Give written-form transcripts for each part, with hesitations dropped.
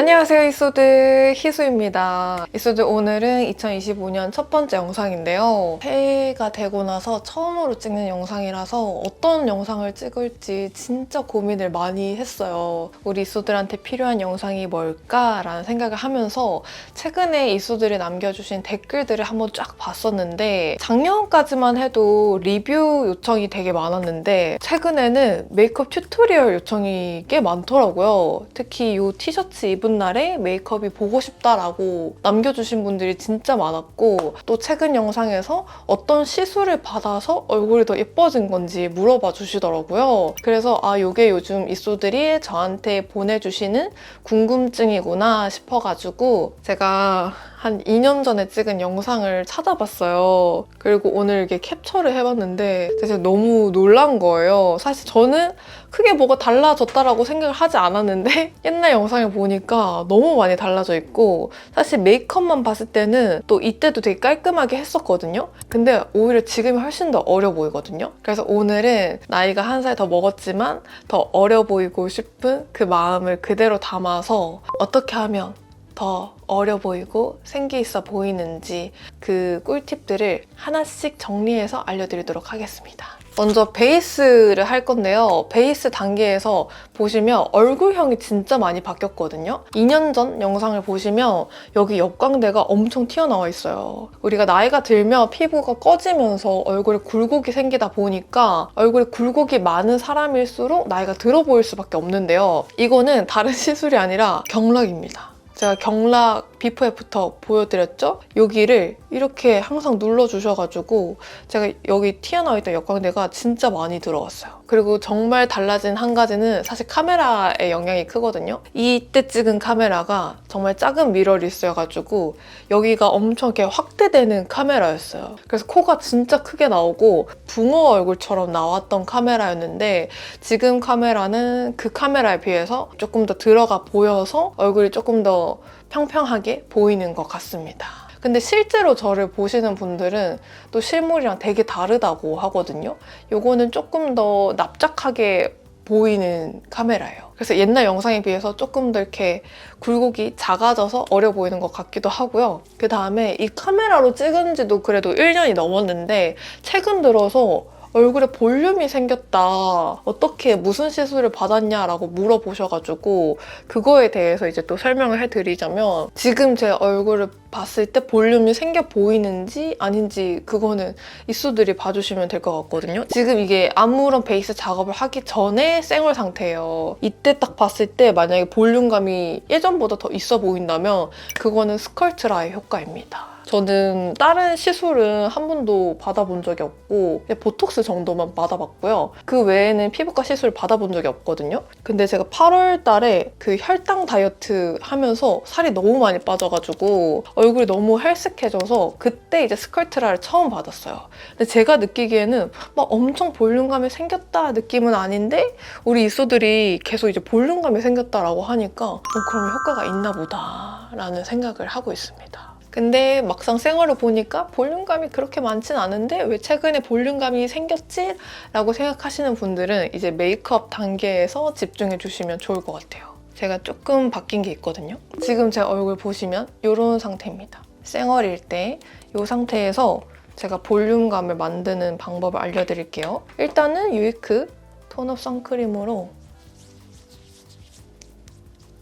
안녕하세요, 이소드 희수입니다. 이소드 오늘은 2025년 첫 번째 영상인데요. 새해가 되고 나서 처음으로 찍는 영상이라서 어떤 영상을 찍을지 진짜 고민을 많이 했어요. 우리 이소들한테 필요한 영상이 뭘까라는 생각을 하면서 최근에 이소들이 남겨주신 댓글들을 한번 쫙 봤었는데 작년까지만 해도 리뷰 요청이 되게 많았는데 최근에는 메이크업 튜토리얼 요청이 꽤 많더라고요. 특히 이 티셔츠 입은 날에 메이크업이 보고 싶다라고 남겨주신 분들이 진짜 많았고, 또 최근 영상에서 어떤 시술을 받아서 얼굴이 더 예뻐진 건지 물어봐 주시더라고요. 그래서 이게 요즘 이소들이 저한테 보내주시는 궁금증이구나 싶어가지고 제가 한 2년 전에 찍은 영상을 찾아봤어요. 그리고 오늘 이렇게 캡처를 해봤는데 진짜 너무 놀란 거예요. 사실 저는 크게 뭐가 달라졌다라고 생각을 하지 않았는데 옛날 영상을 보니까 너무 많이 달라져 있고, 사실 메이크업만 봤을 때는 또 이때도 되게 깔끔하게 했었거든요. 근데 오히려 지금이 훨씬 더 어려 보이거든요. 그래서 오늘은 나이가 한 살 더 먹었지만 더 어려 보이고 싶은 그 마음을 그대로 담아서 어떻게 하면 더 어려 보이고 생기 있어 보이는지 그 꿀팁들을 하나씩 정리해서 알려드리도록 하겠습니다. 먼저 베이스를 할 건데요. 베이스 단계에서 보시면 얼굴형이 진짜 많이 바뀌었거든요. 2년 전 영상을 보시면 여기 옆광대가 엄청 튀어나와 있어요. 우리가 나이가 들면 피부가 꺼지면서 얼굴에 굴곡이 생기다 보니까 얼굴에 굴곡이 많은 사람일수록 나이가 들어 보일 수밖에 없는데요. 이거는 다른 시술이 아니라 경락입니다. 제가 경락 비포 애프터 보여드렸죠? 여기를 이렇게 항상 눌러주셔가지고 제가 여기 튀어나와 있던 역광대가 진짜 많이 들어왔어요. 그리고 정말 달라진 한 가지는 사실 카메라의 영향이 크거든요. 이때 찍은 카메라가 정말 작은 미러리스여가지고 여기가 엄청 이렇게 확대되는 카메라였어요. 그래서 코가 진짜 크게 나오고 붕어 얼굴처럼 나왔던 카메라였는데 지금 카메라는 그 카메라에 비해서 조금 더 들어가 보여서 얼굴이 조금 더 평평하게 보이는 것 같습니다. 근데 실제로 저를 보시는 분들은 또 실물이랑 되게 다르다고 하거든요. 요거는 조금 더 납작하게 보이는 카메라예요. 그래서 옛날 영상에 비해서 조금 더 이렇게 굴곡이 작아져서 어려 보이는 것 같기도 하고요. 그 다음에 이 카메라로 찍은 지도 그래도 1년이 넘었는데 최근 들어서 얼굴에 볼륨이 생겼다. 어떻게 무슨 시술을 받았냐라고 물어보셔가지고 그거에 대해서 이제 또 설명을 해드리자면, 지금 제 얼굴을 봤을 때 볼륨이 생겨 보이는지 아닌지 그거는 이수들이 봐주시면 될 것 같거든요. 지금 이게 아무런 베이스 작업을 하기 전에 생얼 상태예요. 이때 딱 봤을 때 만약에 볼륨감이 예전보다 더 있어 보인다면 그거는 스컬트라의 효과입니다. 저는 다른 시술은 한 번도 받아본 적이 없고 그냥 보톡스 정도만 받아봤고요. 그 외에는 피부과 시술 받아본 적이 없거든요. 근데 제가 8월 달에 그 혈당 다이어트 하면서 살이 너무 많이 빠져가지고 얼굴이 너무 헬스케져서 그때 이제 스컬트라를 처음 받았어요. 근데 제가 느끼기에는 막 엄청 볼륨감이 생겼다 느낌은 아닌데 우리 이소들이 계속 이제 볼륨감이 생겼다라고 하니까 그럼 효과가 있나 보다 라는 생각을 하고 있습니다. 근데 막상 생얼을 보니까 볼륨감이 그렇게 많진 않은데 왜 최근에 볼륨감이 생겼지? 라고 생각하시는 분들은 이제 메이크업 단계에서 집중해 주시면 좋을 것 같아요. 제가 조금 바뀐 게 있거든요. 지금 제 얼굴 보시면 이런 상태입니다. 생얼일 때 이 상태에서 제가 볼륨감을 만드는 방법을 알려드릴게요. 일단은 유이크 톤업 선크림으로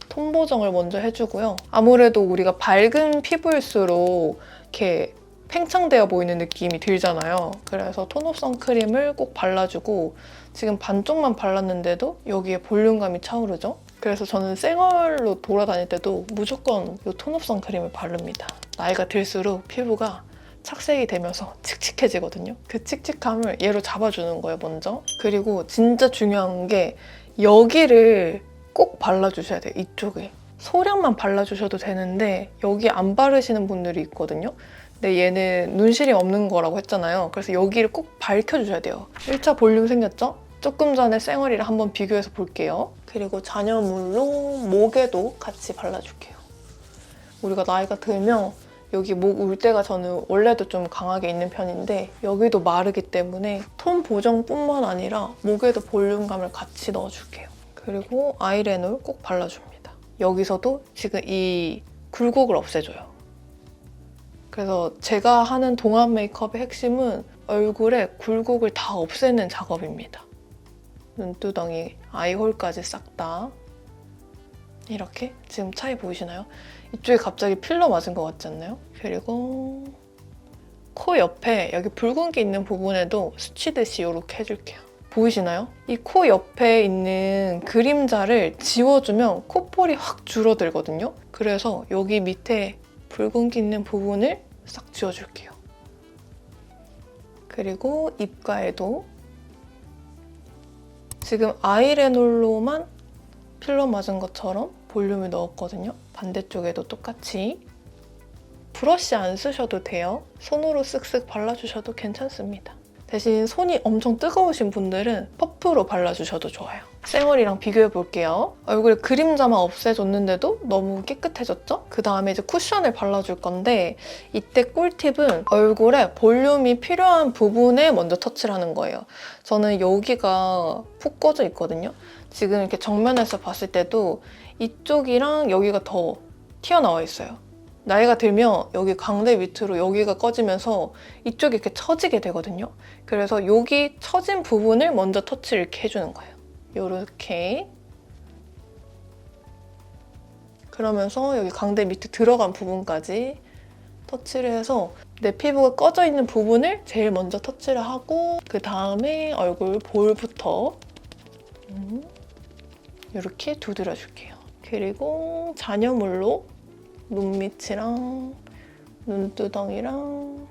톤 보정을 먼저 해주고요. 아무래도 우리가 밝은 피부일수록 이렇게 팽창되어 보이는 느낌이 들잖아요. 그래서 톤업 선크림을 꼭 발라주고, 지금 반쪽만 발랐는데도 여기에 볼륨감이 차오르죠? 그래서 저는 생얼로 돌아다닐 때도 무조건 이 톤업 선크림을 바릅니다. 나이가 들수록 피부가 착색이 되면서 칙칙해지거든요. 그 칙칙함을 얘로 잡아주는 거예요, 먼저. 그리고 진짜 중요한 게 여기를 꼭 발라주셔야 돼요. 이쪽에 소량만 발라주셔도 되는데 여기 안 바르시는 분들이 있거든요. 근데 얘는 눈시림 없는 거라고 했잖아요. 그래서 여기를 꼭 밝혀주셔야 돼요. 1차 볼륨 생겼죠? 조금 전에 생얼이랑 한번 비교해서 볼게요. 그리고 잔여물로 목에도 같이 발라줄게요. 우리가 나이가 들면 여기 목 울 때가 저는 원래도 좀 강하게 있는 편인데 여기도 마르기 때문에 톤 보정뿐만 아니라 목에도 볼륨감을 같이 넣어줄게요. 그리고 아이래놀 꼭 발라줍니다. 여기서도 지금 이 굴곡을 없애줘요. 그래서 제가 하는 동안 메이크업의 핵심은 얼굴에 굴곡을 다 없애는 작업입니다. 눈두덩이, 아이홀까지 싹 다. 이렇게 지금 차이 보이시나요? 이쪽에 갑자기 필러 맞은 것 같지 않나요? 그리고 코 옆에 여기 붉은기 있는 부분에도 스치듯이 이렇게 해줄게요. 보이시나요? 이 코 옆에 있는 그림자를 지워주면 콧볼이 확 줄어들거든요. 그래서 여기 밑에 붉은기 있는 부분을 싹 지워줄게요. 그리고 입가에도 지금 아이래놀로만 필러 맞은 것처럼 볼륨을 넣었거든요. 반대쪽에도 똑같이. 브러쉬 안 쓰셔도 돼요. 손으로 쓱쓱 발라주셔도 괜찮습니다. 대신 손이 엄청 뜨거우신 분들은 퍼프로 발라주셔도 좋아요. 쌩얼이랑 비교해볼게요. 얼굴에 그림자만 없애줬는데도 너무 깨끗해졌죠? 그 다음에 이제 쿠션을 발라줄 건데 이때 꿀팁은 얼굴에 볼륨이 필요한 부분에 먼저 터치를 하는 거예요. 저는 여기가 푹 꺼져 있거든요. 지금 이렇게 정면에서 봤을 때도 이쪽이랑 여기가 더 튀어나와 있어요. 나이가 들면 여기 광대 밑으로 여기가 꺼지면서 이쪽이 이렇게 처지게 되거든요. 그래서 여기 처진 부분을 먼저 터치를 이렇게 해주는 거예요. 이렇게. 그러면서 여기 광대 밑에 들어간 부분까지 터치를 해서 내 피부가 꺼져 있는 부분을 제일 먼저 터치를 하고 그 다음에 얼굴 볼부터 이렇게 두드려줄게요. 그리고 잔여물로 눈 밑이랑 눈두덩이랑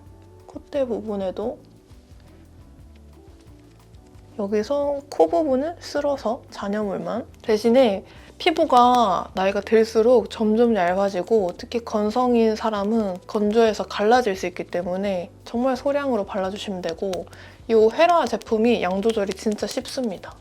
콧대 부분에도 여기서 코 부분을 쓸어서 잔여물만. 대신에 피부가 나이가 들수록 점점 얇아지고 특히 건성인 사람은 건조해서 갈라질 수 있기 때문에 정말 소량으로 발라주시면 되고 이 헤라 제품이 양 조절이 진짜 쉽습니다.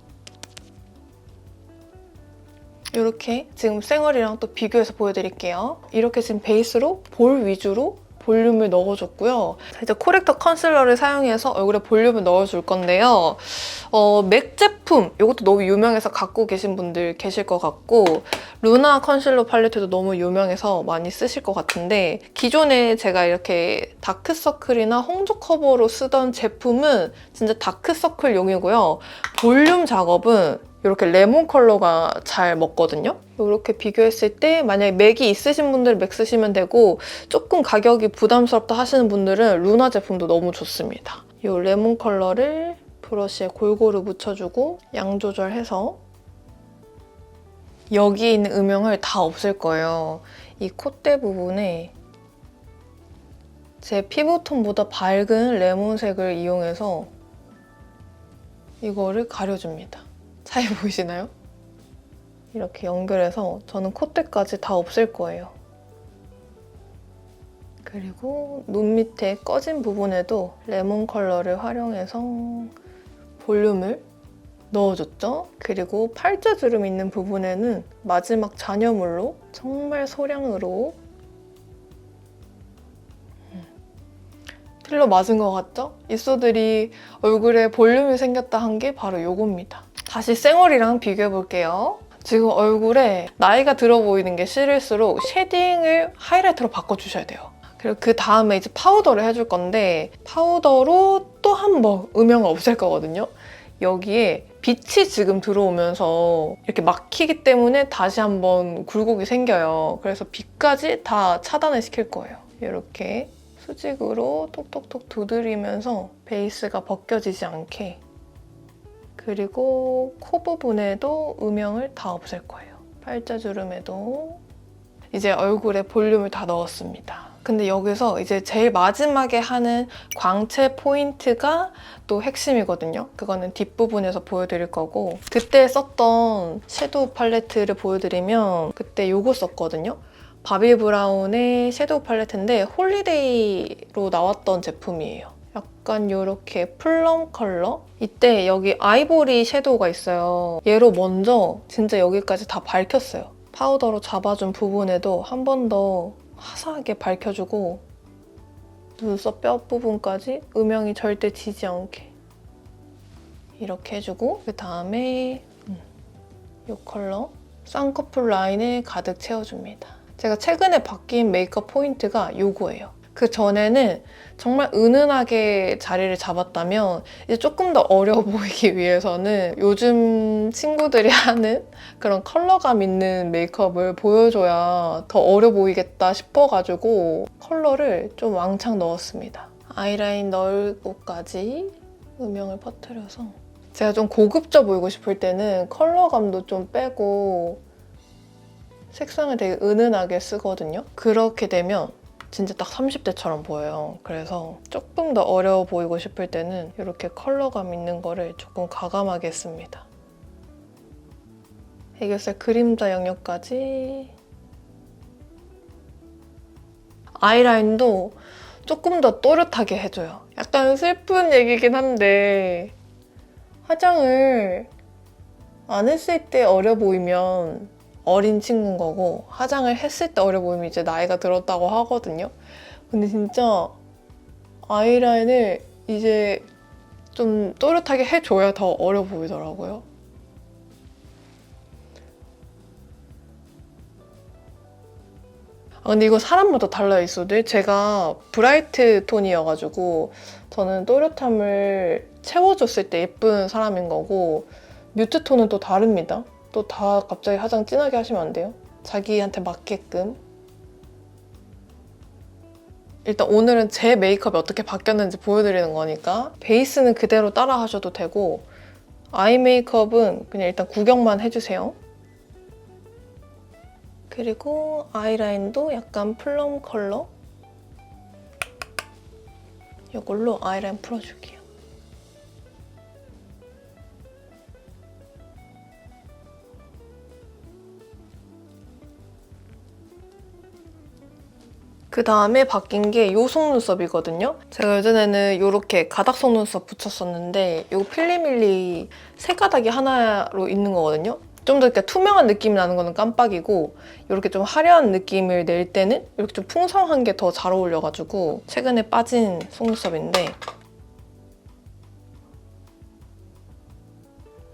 이렇게 지금 쌩얼이랑 또 비교해서 보여드릴게요. 이렇게 지금 베이스로 볼 위주로 볼륨을 넣어줬고요. 이제 코렉터 컨실러를 사용해서 얼굴에 볼륨을 넣어줄 건데요. 맥 제품, 이것도 너무 유명해서 갖고 계신 분들 계실 것 같고 루나 컨실러 팔레트도 너무 유명해서 많이 쓰실 것 같은데 기존에 제가 이렇게 다크서클이나 홍조 커버로 쓰던 제품은 진짜 다크서클용이고요. 볼륨 작업은 이렇게 레몬 컬러가 잘 먹거든요. 이렇게 비교했을 때 만약에 맥이 있으신 분들은 맥 쓰시면 되고 조금 가격이 부담스럽다 하시는 분들은 루나 제품도 너무 좋습니다. 이 레몬 컬러를 브러쉬에 골고루 묻혀주고 양 조절해서 여기 있는 음영을 다 없앨 거예요. 이 콧대 부분에 제 피부톤보다 밝은 레몬색을 이용해서 이거를 가려줍니다. 차이 보이시나요? 이렇게 연결해서 저는 콧대까지 다 없앨 거예요. 그리고 눈 밑에 꺼진 부분에도 레몬 컬러를 활용해서 볼륨을 넣어줬죠? 그리고 팔자주름 있는 부분에는 마지막 잔여물로 정말 소량으로 필러 맞은 것 같죠? 입술들이 얼굴에 볼륨이 생겼다 한 게 바로 요겁니다. 다시 쌩얼이랑 비교해볼게요. 지금 얼굴에 나이가 들어 보이는 게 싫을수록 쉐딩을 하이라이터로 바꿔주셔야 돼요. 그리고 그 다음에 이제 파우더를 해줄 건데 파우더로 또 한 번 음영을 없앨 거거든요. 여기에 빛이 지금 들어오면서 이렇게 막히기 때문에 다시 한번 굴곡이 생겨요. 그래서 빛까지 다 차단을 시킬 거예요. 이렇게 수직으로 톡톡톡 두드리면서 베이스가 벗겨지지 않게. 그리고 코 부분에도 음영을 다 없앨 거예요. 팔자주름에도. 이제 얼굴에 볼륨을 다 넣었습니다. 근데 여기서 이제 제일 마지막에 하는 광채 포인트가 또 핵심이거든요. 그거는 뒷부분에서 보여드릴 거고 그때 썼던 섀도우 팔레트를 보여드리면 그때 요거 썼거든요. 바비 브라운의 섀도우 팔레트인데 홀리데이로 나왔던 제품이에요. 약간 이렇게 플럼 컬러? 이때 여기 아이보리 섀도우가 있어요. 얘로 먼저 진짜 여기까지 다 밝혔어요. 파우더로 잡아준 부분에도 한 번 더 화사하게 밝혀주고 눈썹 뼈 부분까지 음영이 절대 지지 않게 이렇게 해주고 그 다음에 이 컬러 쌍꺼풀 라인을 가득 채워줍니다. 제가 최근에 바뀐 메이크업 포인트가 요거예요. 그 전에는 정말 은은하게 자리를 잡았다면 이제 조금 더 어려 보이기 위해서는 요즘 친구들이 하는 그런 컬러감 있는 메이크업을 보여줘야 더 어려 보이겠다 싶어가지고 컬러를 좀 왕창 넣었습니다. 아이라인 넣을 곳까지 음영을 퍼뜨려서 제가 좀 고급져 보이고 싶을 때는 컬러감도 좀 빼고 색상을 되게 은은하게 쓰거든요. 그렇게 되면 진짜 딱 30대처럼 보여요. 그래서 조금 더 어려워 보이고 싶을 때는 이렇게 컬러감 있는 거를 조금 과감하게 씁니다. 애교살 그림자 영역까지. 아이라인도 조금 더 또렷하게 해줘요. 약간 슬픈 얘기긴 한데 화장을 안 했을 때 어려 보이면 어린 친구인 거고 화장을 했을 때 어려 보이면 이제 나이가 들었다고 하거든요. 근데 진짜 아이라인을 이제 좀 또렷하게 해줘야 더 어려 보이더라고요. 근데 이거 사람마다 달라요, 있어도. 제가 브라이트 톤이어가지고 저는 또렷함을 채워줬을 때 예쁜 사람인 거고 뮤트 톤은 또 다릅니다. 또 다 갑자기 화장 진하게 하시면 안 돼요. 자기한테 맞게끔. 일단 오늘은 제 메이크업이 어떻게 바뀌었는지 보여드리는 거니까 베이스는 그대로 따라 하셔도 되고 아이 메이크업은 그냥 일단 구경만 해주세요. 그리고 아이라인도 약간 플럼 컬러 이걸로 아이라인 풀어줄게요. 그 다음에 바뀐 게 요 속눈썹이거든요. 제가 예전에는 이렇게 가닥 속눈썹 붙였었는데 요 필리밀리 세 가닥이 하나로 있는 거거든요. 좀 더 이렇게 투명한 느낌이 나는 거는 깜빡이고 이렇게 좀 화려한 느낌을 낼 때는 이렇게 좀 풍성한 게 더 잘 어울려가지고 최근에 빠진 속눈썹인데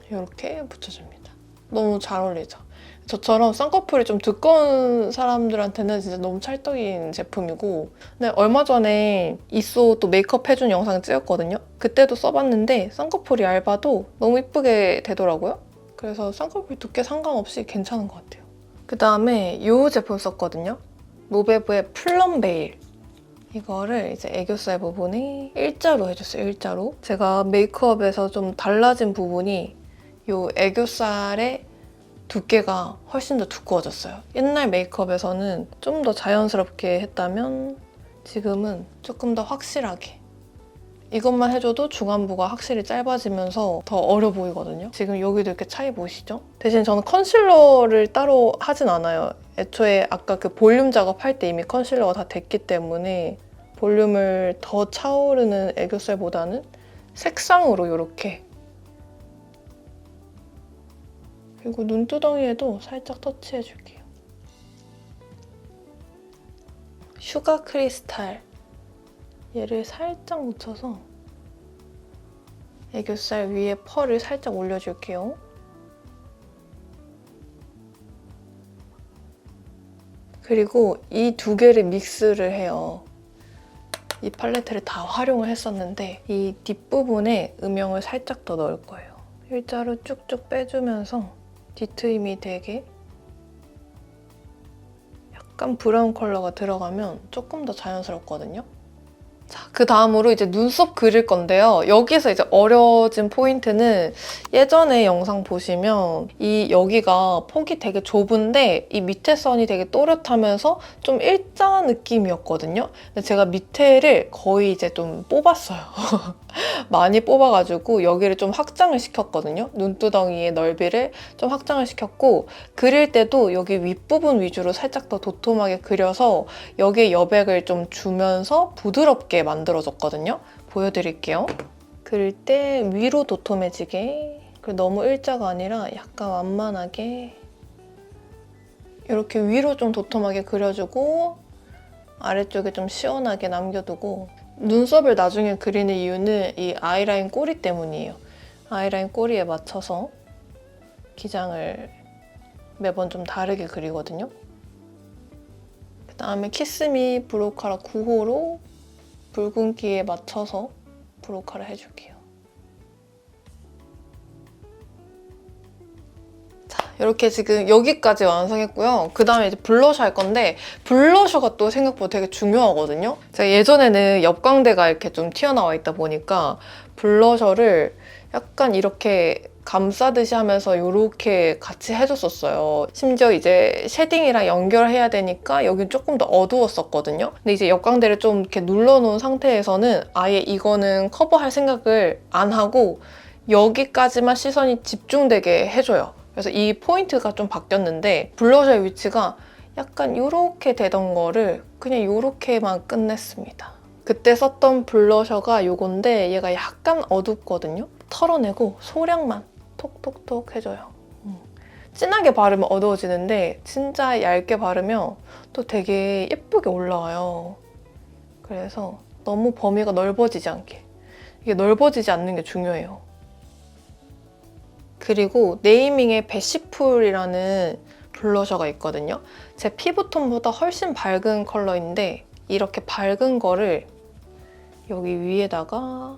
이렇게 붙여줍니다. 너무 잘 어울리죠? 저처럼 쌍꺼풀이 좀 두꺼운 사람들한테는 진짜 너무 찰떡인 제품이고 근데 얼마 전에 이쏘 또 메이크업 해준 영상 찍었거든요. 그때도 써봤는데 쌍꺼풀이 얇아도 너무 이쁘게 되더라고요. 그래서 쌍꺼풀 두께 상관없이 괜찮은 것 같아요. 그 다음에 이 제품 썼거든요. 모베브의 플럼 베일. 이거를 이제 애교살 부분에 일자로 해줬어요, 일자로. 제가 메이크업에서 좀 달라진 부분이 이 애교살의 두께가 훨씬 더 두꺼워졌어요. 옛날 메이크업에서는 좀 더 자연스럽게 했다면 지금은 조금 더 확실하게. 이것만 해줘도 중안부가 확실히 짧아지면서 더 어려 보이거든요. 지금 여기도 이렇게 차이 보이시죠? 대신 저는 컨실러를 따로 하진 않아요. 애초에 아까 그 볼륨 작업할 때 이미 컨실러가 다 됐기 때문에 볼륨을 더 차오르는 애교살보다는 색상으로 이렇게 그리고 눈두덩이에도 살짝 터치해줄게요. 슈가 크리스탈 얘를 살짝 묻혀서 애교살 위에 펄을 살짝 올려줄게요. 그리고 이 두 개를 믹스를 해요. 이 팔레트를 다 활용을 했었는데 이 뒷부분에 음영을 살짝 더 넣을 거예요. 일자로 쭉쭉 빼주면서 뒤트임이 되게 약간 브라운 컬러가 들어가면 조금 더 자연스럽거든요. 자, 그 다음으로 이제 눈썹 그릴 건데요. 여기서 이제 어려진 포인트는 예전에 영상 보시면 이 여기가 폭이 되게 좁은데 이 밑에 선이 되게 또렷하면서 좀 일자 느낌이었거든요. 근데 제가 밑에를 거의 이제 좀 뽑았어요. 많이 뽑아가지고 여기를 좀 확장을 시켰거든요. 눈두덩이의 넓이를 좀 확장을 시켰고 그릴 때도 여기 윗부분 위주로 살짝 더 도톰하게 그려서 여기에 여백을 좀 주면서 부드럽게 만들어줬거든요. 보여드릴게요. 그릴 때 위로 도톰해지게 그리고 너무 일자가 아니라 약간 완만하게 이렇게 위로 좀 도톰하게 그려주고 아래쪽에 좀 시원하게 남겨두고 눈썹을 나중에 그리는 이유는 이 아이라인 꼬리 때문이에요. 아이라인 꼬리에 맞춰서 기장을 매번 좀 다르게 그리거든요. 그 다음에 키스미 브로우 카라 9호로 붉은기에 맞춰서 브로우 카라 해줄게요. 이렇게 지금 여기까지 완성했고요. 그 다음에 이제 블러셔 할 건데 블러셔가 또 생각보다 되게 중요하거든요. 제가 예전에는 옆광대가 이렇게 좀 튀어나와 있다 보니까 블러셔를 약간 이렇게 감싸듯이 하면서 이렇게 같이 해줬었어요. 심지어 이제 쉐딩이랑 연결해야 되니까 여긴 조금 더 어두웠었거든요. 근데 이제 옆광대를 좀 이렇게 눌러놓은 상태에서는 아예 이거는 커버할 생각을 안 하고 여기까지만 시선이 집중되게 해줘요. 그래서 이 포인트가 좀 바뀌었는데 블러셔의 위치가 약간 이렇게 되던 거를 그냥 이렇게만 끝냈습니다. 그때 썼던 블러셔가 이건데 얘가 약간 어둡거든요. 털어내고 소량만 톡톡톡 해줘요. 진하게 바르면 어두워지는데 진짜 얇게 바르면 또 되게 예쁘게 올라와요. 그래서 너무 범위가 넓어지지 않게. 이게 넓어지지 않는 게 중요해요. 그리고 네이밍의 베시풀이라는 블러셔가 있거든요. 제 피부톤보다 훨씬 밝은 컬러인데 이렇게 밝은 거를 여기 위에다가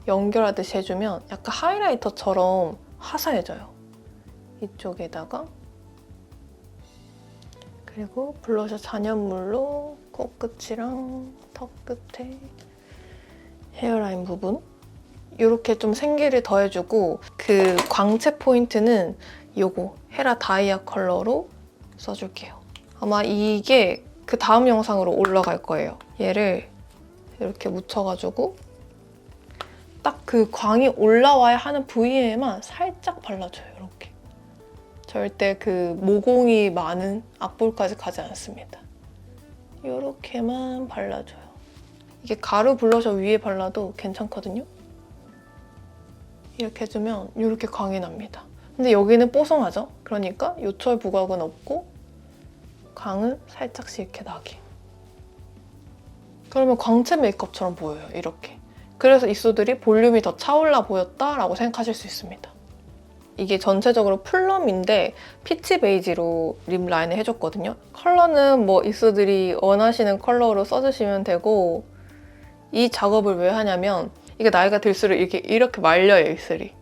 연결하듯이 해주면 약간 하이라이터처럼 화사해져요. 이쪽에다가 그리고 블러셔 잔여물로 코끝이랑 턱 끝에 헤어라인 부분 이렇게 좀 생기를 더해주고 그 광채 포인트는 요거 헤라 다이아 컬러로 써줄게요. 아마 이게 그 다음 영상으로 올라갈 거예요. 얘를 이렇게 묻혀가지고 딱 그 광이 올라와야 하는 부위에만 살짝 발라줘요. 이렇게. 절대 그 모공이 많은 앞볼까지 가지 않습니다. 이렇게만 발라줘요. 이게 가루 블러셔 위에 발라도 괜찮거든요. 이렇게 해주면 이렇게 광이 납니다. 근데 여기는 뽀송하죠? 그러니까 요철 부각은 없고 광은 살짝씩 이렇게 나게. 그러면 광채 메이크업처럼 보여요. 이렇게. 그래서 입술들이 볼륨이 더 차올라 보였다라고 생각하실 수 있습니다. 이게 전체적으로 플럼인데 피치 베이지로 립 라인을 해줬거든요. 컬러는 뭐 입술들이 원하시는 컬러로 써주시면 되고 이 작업을 왜 하냐면 이게 나이가 들수록 이렇게 말려요, 입술이.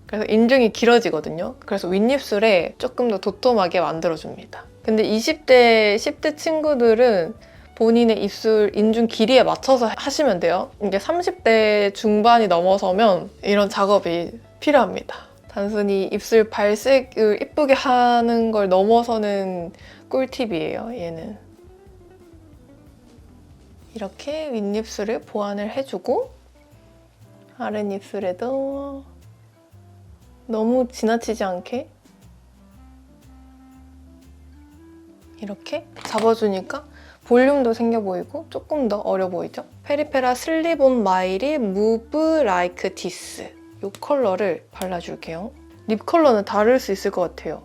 그래서 인중이 길어지거든요. 그래서 윗입술에 조금 더 도톰하게 만들어줍니다. 근데 20대, 10대 친구들은 본인의 입술 인중 길이에 맞춰서 하시면 돼요. 이게 30대 중반이 넘어서면 이런 작업이 필요합니다. 단순히 입술 발색을 예쁘게 하는 걸 넘어서는 꿀팁이에요, 얘는. 이렇게 윗입술을 보완을 해주고 아랫입술에도 너무 지나치지 않게 이렇게 잡아주니까 볼륨도 생겨 보이고 조금 더 어려 보이죠? 페리페라 슬립온 마이리 무브 라이크 디스 이 컬러를 발라줄게요. 립 컬러는 다를 수 있을 것 같아요.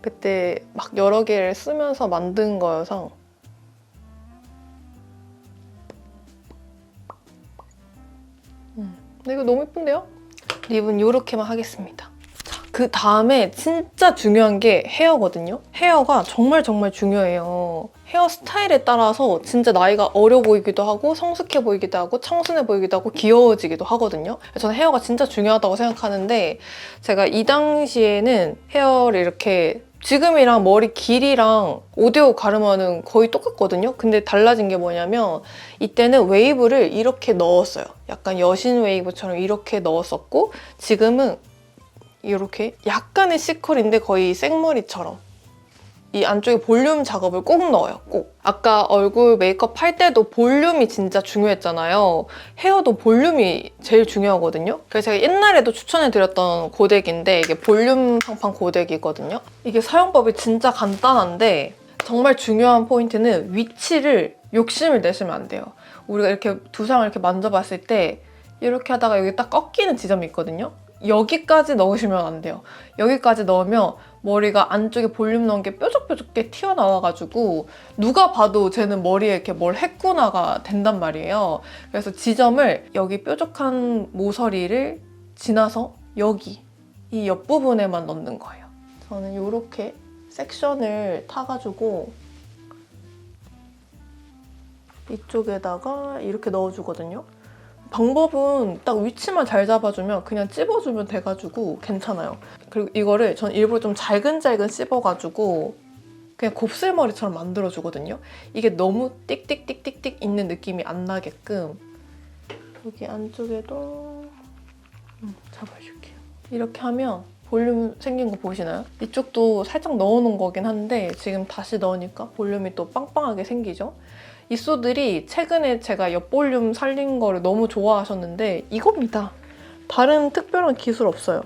그때 막 여러 개를 쓰면서 만든 거여서 근데 이거 너무 예쁜데요? 립은 이렇게만 하겠습니다. 그 다음에 진짜 중요한 게 헤어거든요. 헤어가 정말 중요해요. 헤어 스타일에 따라서 진짜 나이가 어려 보이기도 하고 성숙해 보이기도 하고 청순해 보이기도 하고 귀여워지기도 하거든요. 저는 헤어가 진짜 중요하다고 생각하는데 제가 이 당시에는 헤어를 이렇게 지금이랑 머리 길이랑 5대5 가르마는 거의 똑같거든요. 근데 달라진 게 뭐냐면 이때는 웨이브를 이렇게 넣었어요. 약간 여신 웨이브처럼 이렇게 넣었었고 지금은 이렇게 약간의 C컬인데 거의 생머리처럼 이 안쪽에 볼륨 작업을 꼭 넣어요. 꼭. 아까 얼굴 메이크업 할 때도 볼륨이 진짜 중요했잖아요. 헤어도 볼륨이 제일 중요하거든요. 그래서 제가 옛날에도 추천해드렸던 고데기인데 이게 볼륨 상판 고데기거든요. 이게 사용법이 진짜 간단한데 정말 중요한 포인트는 위치를 욕심을 내시면 안 돼요. 우리가 이렇게 두상을 이렇게 만져봤을 때 이렇게 하다가 여기 딱 꺾이는 지점이 있거든요. 여기까지 넣으시면 안 돼요. 여기까지 넣으면 머리가 안쪽에 볼륨 넣은 게 뾰족뾰족하게 튀어나와가지고 누가 봐도 쟤는 머리에 이렇게 뭘 했구나가 된단 말이에요. 그래서 지점을 여기 뾰족한 모서리를 지나서 여기 이 옆부분에만 넣는 거예요. 저는 이렇게 섹션을 타가지고 이쪽에다가 이렇게 넣어주거든요. 방법은 딱 위치만 잘 잡아주면 그냥 찝어주면 돼가지고 괜찮아요. 그리고 이거를 전 일부러 좀 잘근잘근 씹어가지고 그냥 곱슬머리처럼 만들어주거든요. 이게 너무 띡띡띡띡띡 있는 느낌이 안 나게끔 여기 안쪽에도 잡아줄게요. 이렇게 하면 볼륨 생긴 거 보이시나요? 이쪽도 살짝 넣어놓은 거긴 한데 지금 다시 넣으니까 볼륨이 또 빵빵하게 생기죠? 이쏘들이 최근에 제가 옆볼륨 살린 거를 너무 좋아하셨는데 이겁니다. 다른 특별한 기술 없어요.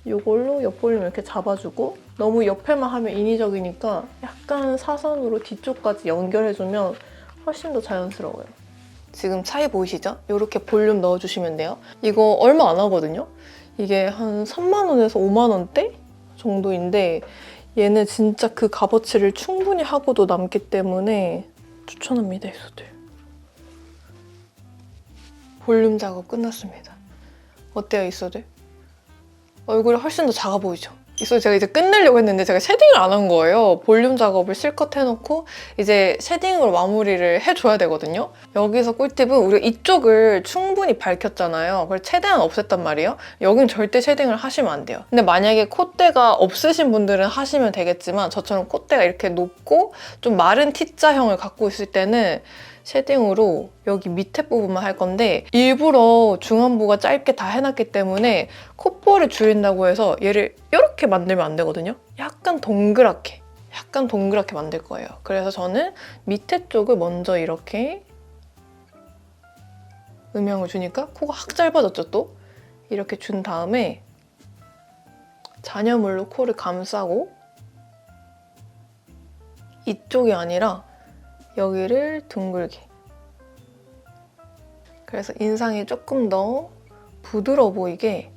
이걸로 옆볼륨 이렇게 잡아주고 너무 옆에만 하면 인위적이니까 약간 사선으로 뒤쪽까지 연결해주면 훨씬 더 자연스러워요. 지금 차이 보이시죠? 이렇게 볼륨 넣어주시면 돼요. 이거 얼마 안 하거든요? 이게 한 3만 원에서 5만 원대 정도인데 얘는 진짜 그 값어치를 충분히 하고도 남기 때문에 추천합니다, 이소들. 볼륨 작업 끝났습니다. 어때요, 이소들? 얼굴이 훨씬 더 작아 보이죠? 이소들 제가 이제 끝내려고 했는데 제가 쉐딩을 안 한 거예요. 볼륨 작업을 실컷 해놓고 이제 쉐딩으로 마무리를 해줘야 되거든요. 여기서 꿀팁은 우리가 이쪽을 충분히 밝혔잖아요. 그걸 최대한 없앴단 말이에요. 여긴 절대 쉐딩을 하시면 안 돼요. 근데 만약에 콧대가 없으신 분들은 하시면 되겠지만 저처럼 콧대가 이렇게 높고 좀 마른 T자형을 갖고 있을 때는 쉐딩으로 여기 밑에 부분만 할 건데 일부러 중안부가 짧게 다 해놨기 때문에 콧볼을 줄인다고 해서 얘를 이렇게 만들면 안 되거든요. 약간 동그랗게 만들 거예요. 그래서 저는 밑에 쪽을 먼저 이렇게 음영을 주니까 코가 확 짧아졌죠, 또? 이렇게 준 다음에 잔여물로 코를 감싸고 이쪽이 아니라 여기를 둥글게. 그래서 인상이 조금 더 부드러워 보이게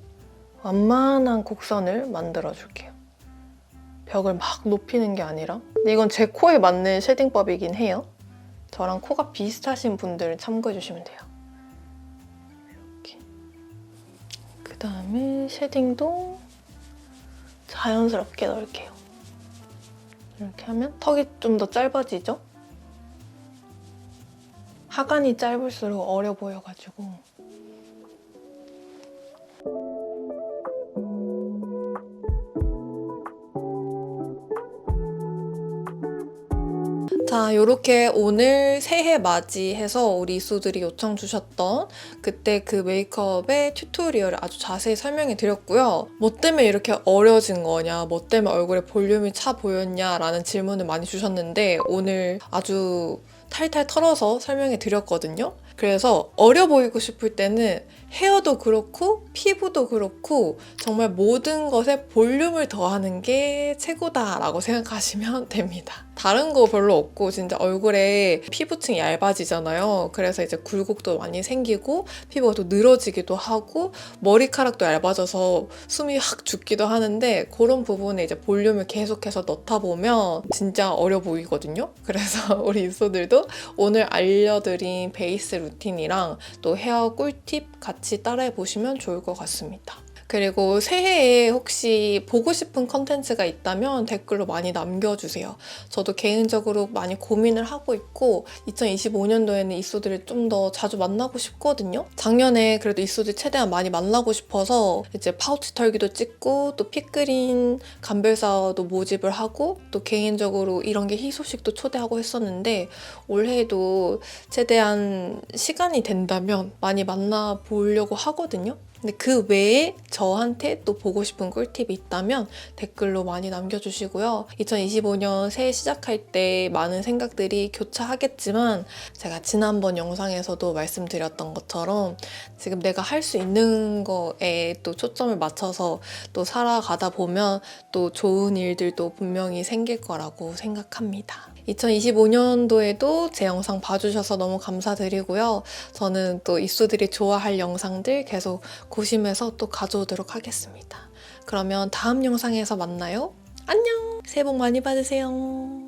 완만한 곡선을 만들어줄게요. 벽을 막 높이는 게 아니라. 근데 이건 제 코에 맞는 쉐딩법이긴 해요. 저랑 코가 비슷하신 분들은 참고해주시면 돼요. 이렇게. 그 다음에 쉐딩도 자연스럽게 넣을게요. 이렇게 하면 턱이 좀 더 짧아지죠? 하관이 짧을수록 어려 보여가지고. 자, 이렇게 오늘 새해 맞이해서 우리 이쏘들이 요청 주셨던 그때 그 메이크업의 튜토리얼을 아주 자세히 설명해 드렸고요. 뭐 때문에 이렇게 어려진 거냐, 뭐 때문에 얼굴에 볼륨이 차 보였냐 라는 질문을 많이 주셨는데 오늘 아주 탈탈 털어서 설명해 드렸거든요. 그래서 어려 보이고 싶을 때는 헤어도 그렇고 피부도 그렇고 정말 모든 것에 볼륨을 더하는 게 최고다라고 생각하시면 됩니다. 다른 거 별로 없고 진짜 얼굴에 피부층이 얇아지잖아요. 그래서 이제 굴곡도 많이 생기고 피부가 또 늘어지기도 하고 머리카락도 얇아져서 숨이 확 죽기도 하는데 그런 부분에 이제 볼륨을 계속해서 넣다 보면 진짜 어려 보이거든요. 그래서 우리 이쏘들도 오늘 알려드린 베이스 루틴이랑 또 헤어 꿀팁 같이 따라해 보시면 좋을 것 같습니다. 그리고 새해에 혹시 보고 싶은 컨텐츠가 있다면 댓글로 많이 남겨주세요. 저도 개인적으로 많이 고민을 하고 있고 2025년도에는 이쏘들을 좀 더 자주 만나고 싶거든요. 작년에 그래도 이쏘들 최대한 많이 만나고 싶어서 이제 파우치 털기도 찍고 또 피크린 감별사도 모집을 하고 또 개인적으로 이런 게 희소식도 초대하고 했었는데 올해에도 최대한 시간이 된다면 많이 만나보려고 하거든요. 근데 그 외에 저한테 또 보고 싶은 꿀팁이 있다면 댓글로 많이 남겨주시고요. 2025년 새해 시작할 때 많은 생각들이 교차하겠지만 제가 지난번 영상에서도 말씀드렸던 것처럼 지금 내가 할 수 있는 거에 또 초점을 맞춰서 또 살아가다 보면 또 좋은 일들도 분명히 생길 거라고 생각합니다. 2025년도에도 제 영상 봐주셔서 너무 감사드리고요. 저는 또 이쏘들이 좋아할 영상들 계속 고심해서 또 가져오도록 하겠습니다. 그러면 다음 영상에서 만나요. 안녕! 새해 복 많이 받으세요.